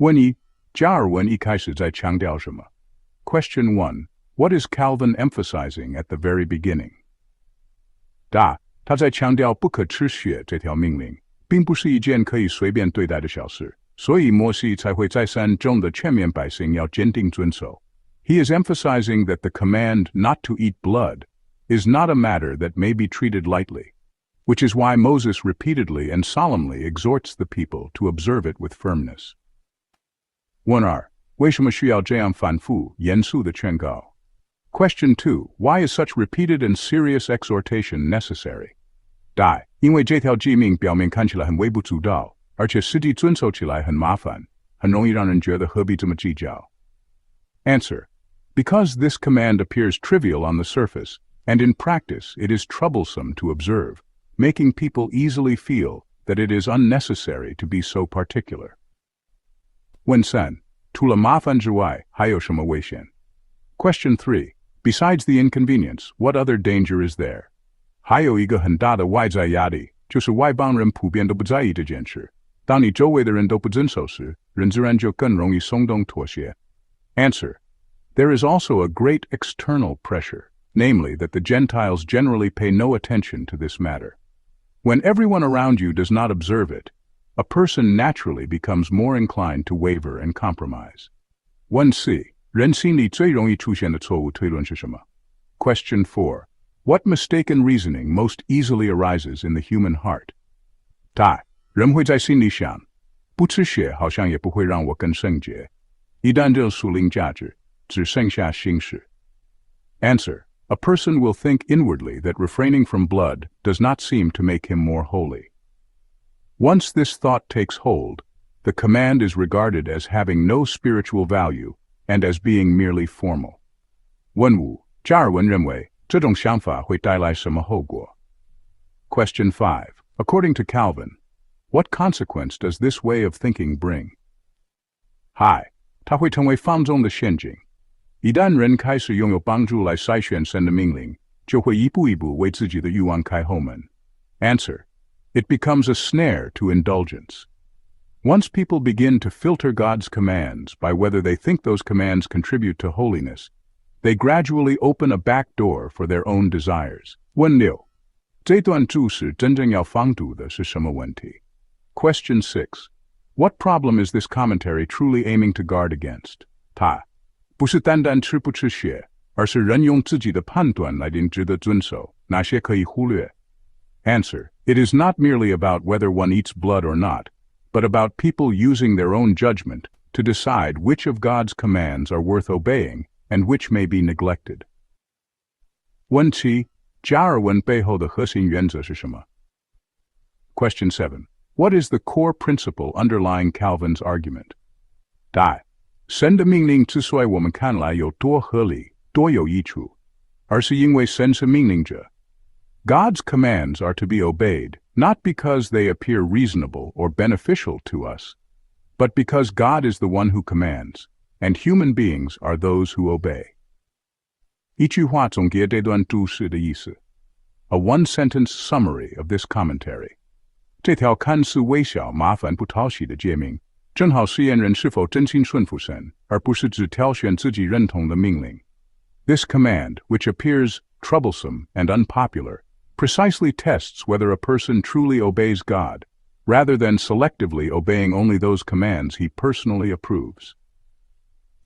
问一，加尔文一开始在强调什么？ Question 1. What is Calvin emphasizing at the very beginning? 答：他在强调不可吃血这条命令，并不是一件可以随便对待的小事，所以摩西才会再三重地劝勉百姓要坚定遵守。He is emphasizing that the command not to eat blood is not a matter that may be treated lightly, which is why Moses repeatedly and solemnly exhorts the people to observe it with firmness. 问2. 为什么需要这样反复严肃的劝告？ Question 2. Why is such repeated and serious exhortation necessary? 答：因为这条诫命表面看起来很微不足道，而且实际遵守起来很麻烦，很容易让人觉得何必这么计较。Answer: Because this command appears trivial on the surface, and in practice it is troublesome to observe, making people easily feel that it is unnecessary to be so particular. 问3. 除了麻烦之外，还有什么危险？ Question 3. Besides the inconvenience, what other danger is there? 还有一个很大的外在压力，就是外邦人普遍都不在意这件事。当你周围的人都不遵守时，人自然就更容易松动妥协。Answer: There is also a great external pressure, namely that the Gentiles generally pay no attention to this matter. When everyone around you does not observe it, a person naturally becomes more inclined to waver and compromise. 问4. 人心里最容易出现的错误推论是什么？ Question 4. What mistaken reasoning most easily arises in the human heart? 答：人会在心里想，不吃血好像也不会让我更圣洁。一旦这属灵价值，只剩下形式。Answer: A person will think inwardly that refraining from blood does not seem to make him more holy. Once this thought takes hold, the command is regarded as having no spiritual value and as being merely formal. 问5. 加尔文认为这种想法会带来什么后果？ Question 5. According to Calvin, what consequence does this way of thinking bring? 嗨，它会成为放纵的陷阱。一旦人开始拥有帮助来筛选神的命令，就会一步一步为自己的欲望开后门。Answer: It becomes a snare to indulgence. Once people begin to filter God's commands by whether they think those commands contribute to holiness, they gradually open a back door for their own desires. 问6. 这段注释真正要防堵的是什么问题？ Question 6. What problem is this commentary truly aiming to guard against? 它不是单单吃不吃血，而是人用自己的判断来定值得遵守，哪些可以忽略。Answer: It is not merely about whether one eats blood or not, but about people using their own judgment to decide which of God's commands are worth obeying and which may be neglected. 问7. 加尔文背后的核心原则是什么？ Question 7. What is the core principle underlying Calvin's argument? 答：神的命令之所以我们看来有多合理、多有益处，而是因为神是命令者。God's commands are to be obeyed, not because they appear reasonable or beneficial to us, but because God is the one who commands, and human beings are those who obey. 一句话总结这段注释的意思。A one-sentence summary of this commentary. 这条看似微小、麻烦、不讨喜的诫命，正好试验人是否真心顺服神，而不是只挑选自己认同的命令。This command, which appears troublesome and unpopular, precisely tests whether a person truly obeys God, rather than selectively obeying only those commands he personally approves.